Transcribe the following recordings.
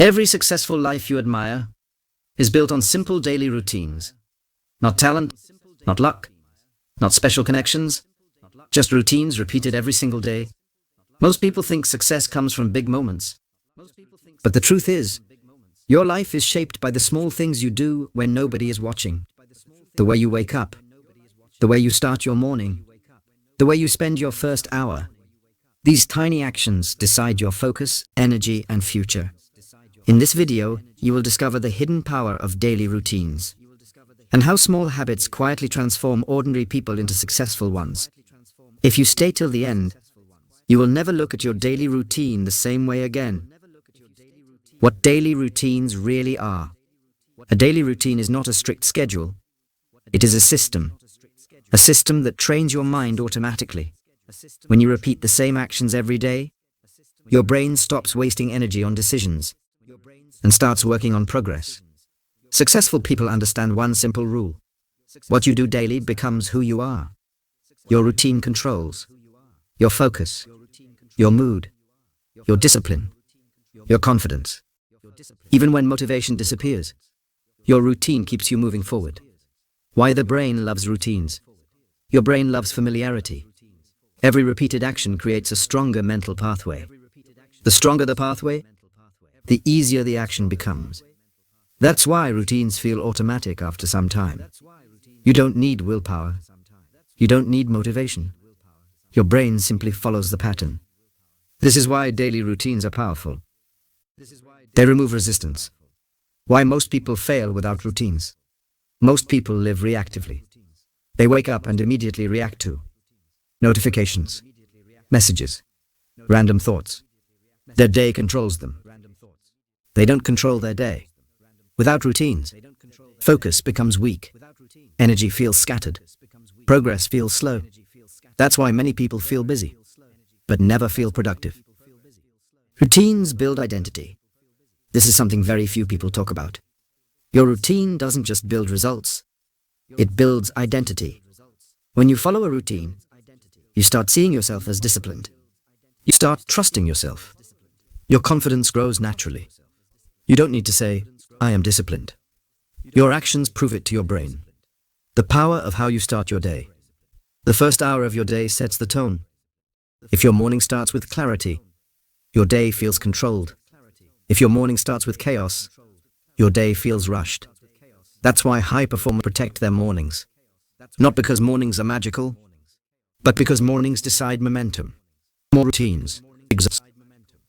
Every successful life you admire is built on simple daily routines. Not talent, not luck, not special connections, just routines repeated every single day. Most people think success comes from big moments. But the truth is, your life is shaped by the small things you do when nobody is watching. The way you wake up, the way you start your morning, the way you spend your first hour. These tiny actions decide your focus, energy, and future. In this video, you will discover the hidden power of daily routines and how small habits quietly transform ordinary people into successful ones. If you stay till the end, you will never look at your daily routine the same way again. What daily routines really are. A daily routine is not a strict schedule. It is a system that trains your mind automatically. When you repeat the same actions every day, your brain stops wasting energy on decisions and starts working on progress. Successful people understand one simple rule. What you do daily becomes who you are. Your routine controls your focus, your mood, your discipline, your confidence. Even when motivation disappears, your routine keeps you moving forward. Why the brain loves routines? Your brain loves familiarity. Every repeated action creates a stronger mental pathway. The stronger the pathway, the easier the action becomes. That's why routines feel automatic after some time. You don't need willpower. You don't need motivation. Your brain simply follows the pattern. This is why daily routines are powerful. They remove resistance. Why most people fail without routines. Most people live reactively. They wake up and immediately react to notifications, messages, random thoughts. Their day controls them. They don't control their day. Without routines, focus becomes weak. Energy feels scattered. Progress feels slow. That's why many people feel busy, but never feel productive. Routines build identity. This is something very few people talk about. Your routine doesn't just build results. It builds identity. When you follow a routine, you start seeing yourself as disciplined. You start trusting yourself. Your confidence grows naturally. You don't need to say, I am disciplined. Your actions prove it to your brain. The power of how you start your day. The first hour of your day sets the tone. If your morning starts with clarity, your day feels controlled. If your morning starts with chaos, your day feels rushed. That's why high performers protect their mornings. Not because mornings are magical, but because mornings decide momentum. More routines exist.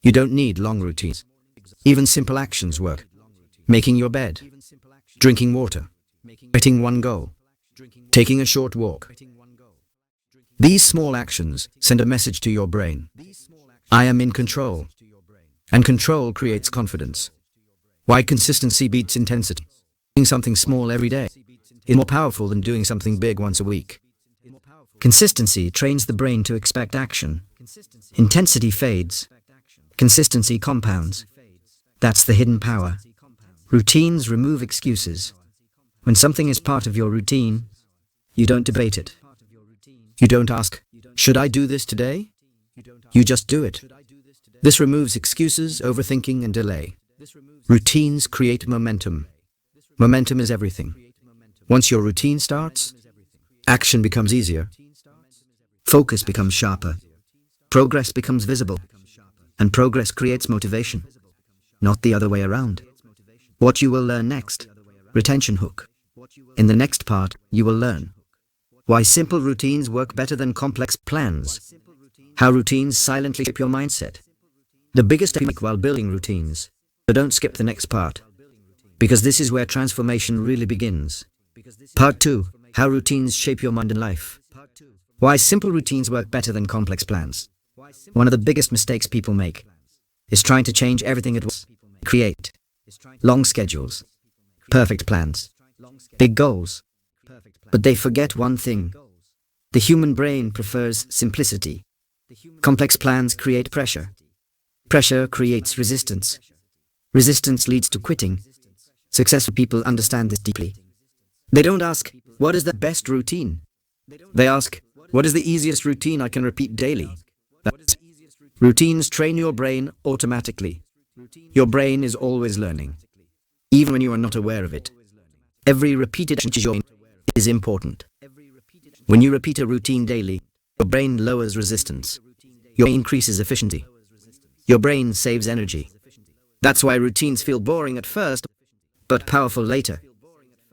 You don't need long routines. Even simple actions work. Making your bed, drinking water, setting one goal, taking a short walk. These small actions send a message to your brain. I am in control. And control creates confidence. Why consistency beats intensity? Doing something small every day is more powerful than doing something big once a week. Consistency trains the brain to expect action. Intensity fades. Consistency compounds. That's the hidden power. Routines remove excuses. When something is part of your routine, you don't debate it. You don't ask, should I do this today? You just do it. This removes excuses, overthinking, and delay. Routines create momentum. Momentum is everything. Once your routine starts, action becomes easier. Focus becomes sharper. Progress becomes visible. And progress creates motivation. Not the other way around. What you will learn next. Retention hook. In the next part, you will learn why simple routines work better than complex plans. How routines silently shape your mindset. The biggest technique while building routines. So don't skip the next part, because this is where transformation really begins. Part 2. How routines shape your mind and life. Why simple routines work better than complex plans. One of the biggest mistakes people make is trying to change everything at once. Create long schedules, perfect plans, big goals. But they forget one thing. The human brain prefers simplicity. Complex plans create pressure. Pressure creates resistance. Resistance leads to quitting. Successful people understand this deeply. They don't ask, what is the best routine? They ask, what is the easiest routine I can repeat daily? Routines train your brain automatically. Your brain is always learning, even when you are not aware of it. Every repeated action is important. When you repeat a routine daily, your brain lowers resistance. Your brain increases efficiency. Your brain saves energy. That's why routines feel boring at first, but powerful later.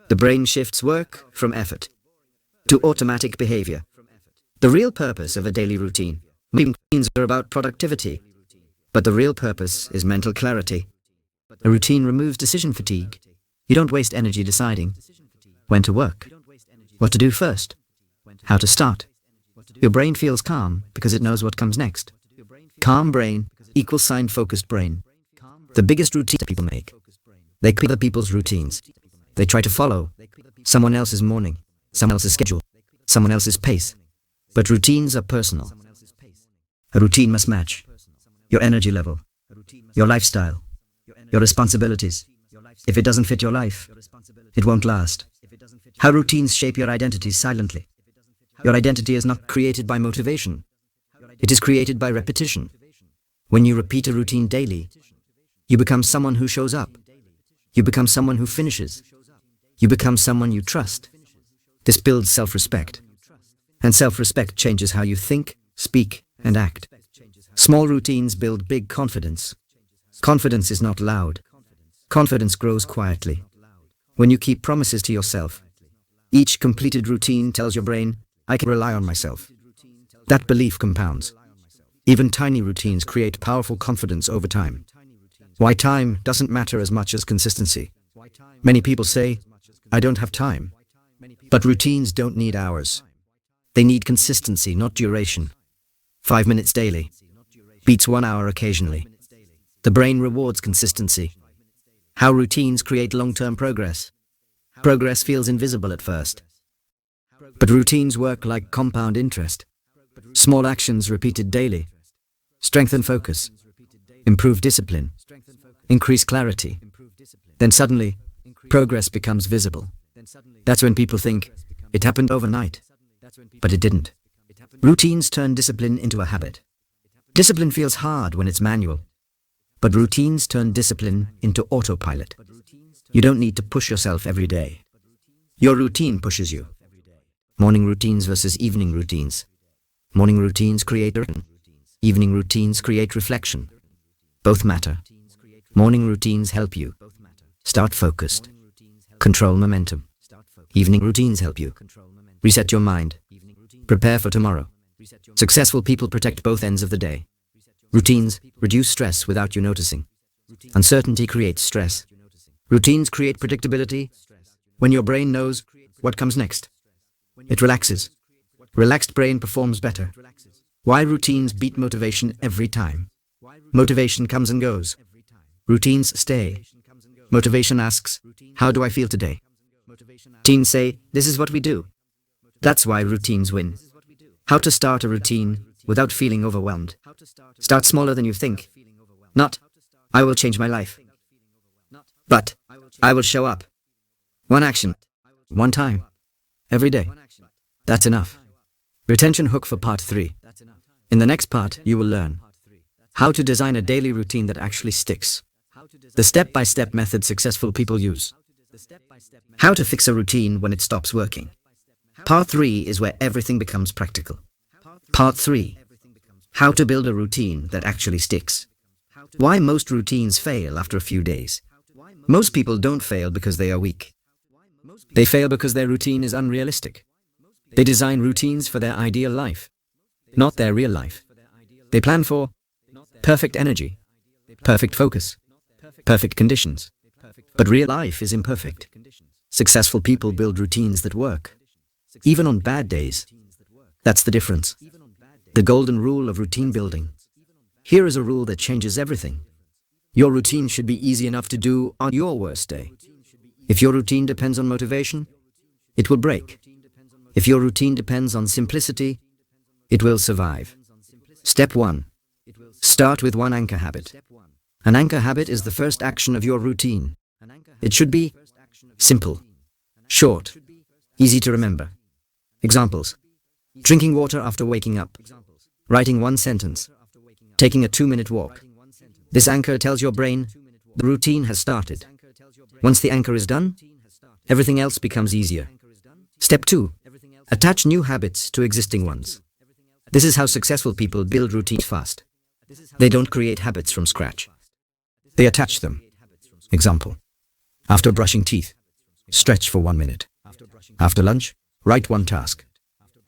The brain shifts work from effort to automatic behavior. The real purpose of a daily routine. Routines are about productivity, but the real purpose is mental clarity. A routine removes decision fatigue. You don't waste energy deciding when to work, what to do first, how to start. Your brain feels calm because it knows what comes next. Calm brain equals sign-focused brain. The biggest routines people make. They copy other people's routines. They try to follow someone else's morning, someone else's schedule, someone else's pace. But routines are personal. A routine must match your energy level, your lifestyle, your responsibilities. If it doesn't fit your life, it won't last. How routines shape your identity silently. Your identity is not created by motivation. It is created by repetition. When you repeat a routine daily, you become someone who shows up. You become someone who finishes. You become someone you trust. This builds self-respect. And self-respect changes how you think, speak, and act. Small routines build big confidence. Confidence is not loud. Confidence grows quietly. When you keep promises to yourself, each completed routine tells your brain, I can rely on myself. That belief compounds. Even tiny routines create powerful confidence over time. Why time doesn't matter as much as consistency. Many people say, I don't have time. But routines don't need hours. They need consistency, not duration. 5 minutes daily beats 1 hour occasionally. The brain rewards consistency. How routines create long-term progress. Progress feels invisible at first. But routines work like compound interest. Small actions repeated daily strengthen focus, improve discipline, increase clarity. Then suddenly, progress becomes visible. That's when people think, it happened overnight. But it didn't. Routines turn discipline into a habit. Discipline feels hard when it's manual. But routines turn discipline into autopilot. You don't need to push yourself every day. Your routine pushes you. Morning routines versus evening routines. Morning routines create routine. Evening routines create reflection. Both matter. Morning routines help you start focused, control momentum. Evening routines help you reset your mind, prepare for tomorrow. Successful people protect both ends of the day. Routines reduce stress without you noticing. Uncertainty creates stress. Routines create predictability. When your brain knows what comes next, it relaxes. Relaxed brain performs better. Why routines beat motivation every time? Motivation comes and goes. Routines stay. Motivation asks, how do I feel today? Routines say, this is what we do. That's why routines win. How to start a routine without feeling overwhelmed. Start smaller than you think. Not, I will change my life. But, I will show up. One action. One time. Every day. That's enough. Retention hook for part 3. In the next part, you will learn how to design a daily routine that actually sticks. The step-by-step method successful people use. How to fix a routine when it stops working. Part 3 is where everything becomes practical. Part 3. How to build a routine that actually sticks. Why most routines fail after a few days. Most people don't fail because they are weak. They fail because their routine is unrealistic. They design routines for their ideal life, not their real life. They plan for perfect energy, perfect focus, perfect conditions. But real life is imperfect. Successful people build routines that work, even on bad days. That's the difference. The golden rule of routine building. Here is a rule that changes everything. Your routine should be easy enough to do on your worst day. If your routine depends on motivation, it will break. If your routine depends on simplicity, it will survive. Step 1. Start with one anchor habit. An anchor habit is the first action of your routine. It should be simple, short, easy to remember. Examples: drinking water after waking up, writing one sentence, taking a 2-minute walk. This anchor tells your brain the routine has started. Once the anchor is done, everything else becomes easier. Step 2. Attach new habits to existing ones. This is how successful people build routines fast. They don't create habits from scratch. They attach them. Example. After brushing teeth, stretch for 1 minute. After lunch, write one task.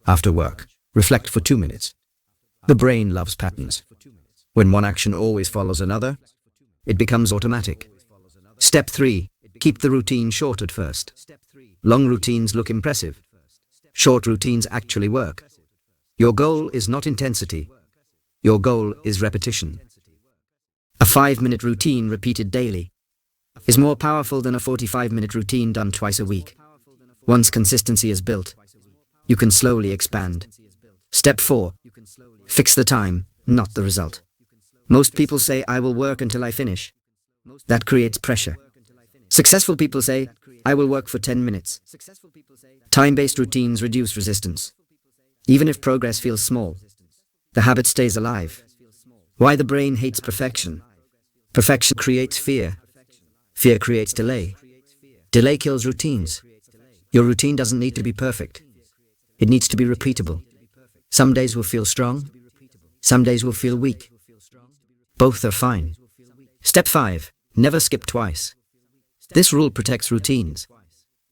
After work, reflect for 2 minutes. The brain loves patterns. When one action always follows another, it becomes automatic. Step 3. Keep the routine short at first. Long routines look impressive. Short routines actually work. Your goal is not intensity. Your goal is repetition. A 5-minute routine repeated daily is more powerful than a 45-minute routine done twice a week. Once consistency is built, you can slowly expand. Step 4. Fix the time, not the result. Most people say, I will work until I finish. That creates pressure. Successful people say, I will work for 10 minutes. Time-based routines reduce resistance. Even if progress feels small, the habit stays alive. Why the brain hates perfection? Perfection creates fear. Fear creates delay. Delay kills routines. Your routine doesn't need to be perfect. It needs to be repeatable. Some days will feel strong. Some days will feel weak. Both are fine. Step 5. Never skip twice. This rule protects routines.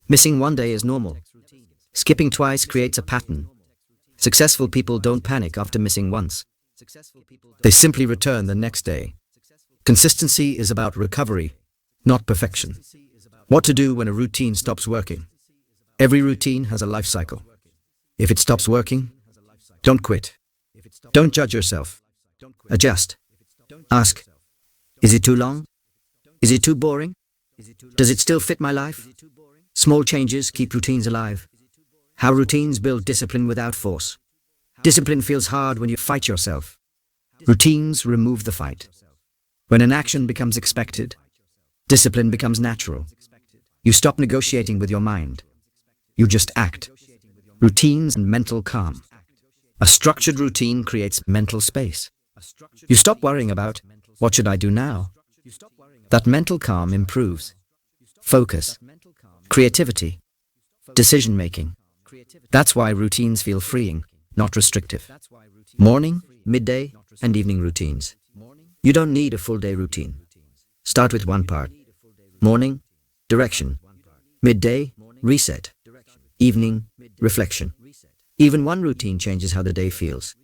Missing one day is normal. Skipping twice creates a pattern. Successful people don't panic after missing once. They simply return the next day. Consistency is about recovery, not perfection. What to do when a routine stops working? Every routine has a life cycle. If it stops working, don't quit. Don't judge yourself. Adjust. Ask, is it too long? Is it too boring? Does it still fit my life? Small changes keep routines alive. How routines build discipline without force. Discipline feels hard when you fight yourself. Routines remove the fight. When an action becomes expected, discipline becomes natural. You stop negotiating with your mind. You just act. Routines and mental calm. A structured routine creates mental space. You stop worrying about, what should I do now? That mental calm improves focus, creativity, decision-making. That's why routines feel freeing, not restrictive. Morning, midday, and evening routines. You don't need a full-day routine. Start with one part. Morning, direction. Midday, reset. Evening, reflection. Even one routine changes how the day feels.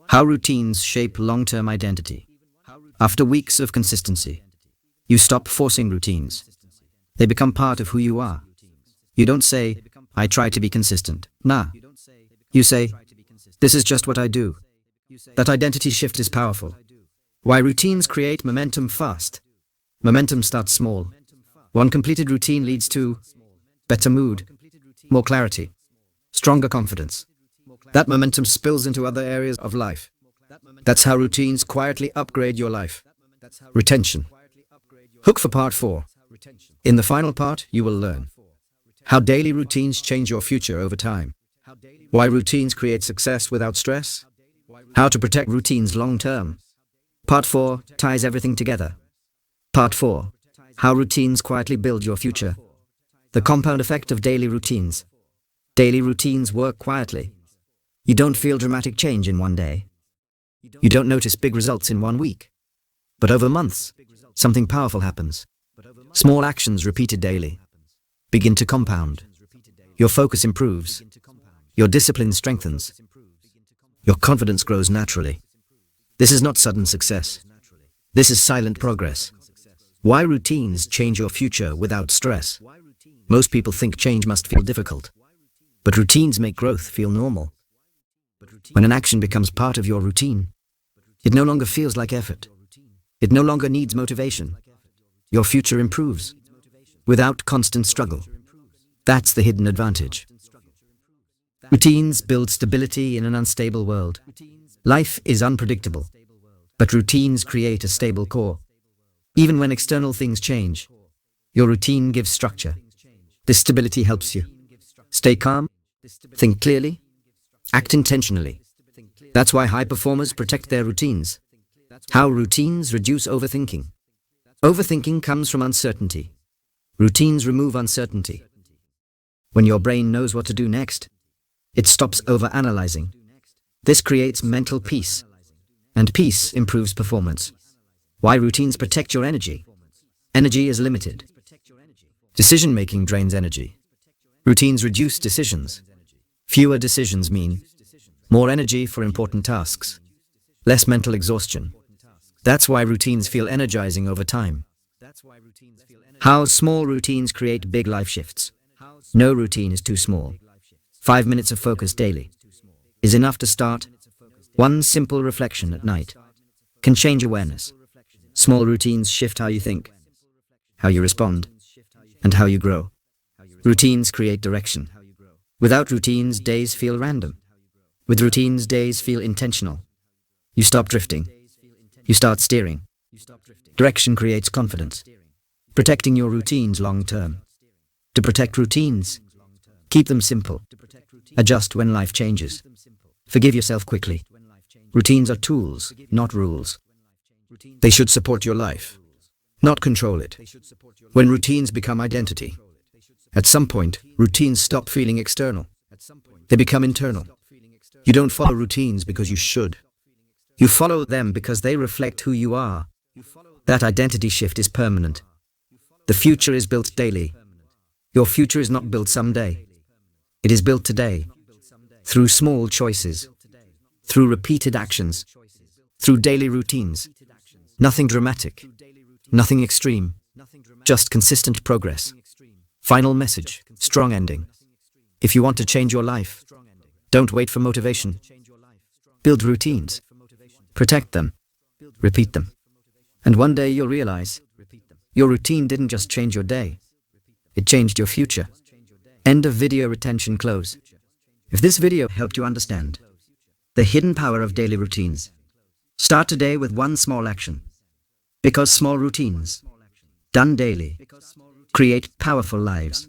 How routines shape long-term identity. After weeks of consistency, you stop forcing routines. They become part of who you are. You don't say, I try to be consistent. Nah. You say, this is just what I do. That identity shift is powerful. Why routines create momentum fast. Momentum starts small. One completed routine leads to better mood, more clarity, stronger confidence. That momentum spills into other areas of life. That's how routines quietly upgrade your life. Retention. Hook for part 4. In the final part, you will learn how daily routines change your future over time. Why routines create success without stress. How to protect routines long term. Part 4 ties everything together. Part 4. How routines quietly build your future. The compound effect of daily routines. Daily routines work quietly. You don't feel dramatic change in one day. You don't notice big results in 1 week. But over months, something powerful happens. Small actions repeated daily begin to compound. Your focus improves. Your discipline strengthens. Your confidence grows naturally. This is not sudden success. This is silent progress. Why routines change your future without stress. Most people think change must feel difficult. But routines make growth feel normal. When an action becomes part of your routine, it no longer feels like effort. It no longer needs motivation. Your future improves without constant struggle. That's the hidden advantage. Routines build stability in an unstable world. Life is unpredictable, but routines create a stable core. Even when external things change, your routine gives structure. This stability helps you stay calm, think clearly, act intentionally. That's why high performers protect their routines. How routines reduce overthinking. Overthinking comes from uncertainty. Routines remove uncertainty. When your brain knows what to do next, it stops overanalyzing. This creates mental peace, and peace improves performance. Why routines protect your energy? Energy is limited. Decision-making drains energy. Routines reduce decisions. Fewer decisions mean more energy for important tasks, less mental exhaustion. That's why routines feel energizing over time. How small routines create big life shifts. No routine is too small. 5 minutes of focus daily is enough to start. One simple reflection at night can change awareness. Small routines shift how you think, how you respond, and how you grow. Routines create direction. Without routines, days feel random. With routines, days feel intentional. You stop drifting. You start steering. Direction creates confidence. Protecting your routines long term. To protect routines, keep them simple. Adjust when life changes. Forgive yourself quickly. Routines are tools, not rules. They should support your life, not control it. When routines become identity, at some point, routines stop feeling external. They become internal. You don't follow routines because you should. You follow them because they reflect who you are. That identity shift is permanent. The future is built daily. Your future is not built someday. It is built today, through small choices, through repeated actions, through daily routines. Nothing dramatic, nothing extreme, just consistent progress. Final message, strong ending. If you want to change your life, don't wait for motivation. Build routines. Protect them. Repeat them. And one day you'll realize, your routine didn't just change your day. It changed your future. End of video retention close. If this video helped you understand the hidden power of daily routines, start today with one small action. Because small routines, done daily, create powerful lives.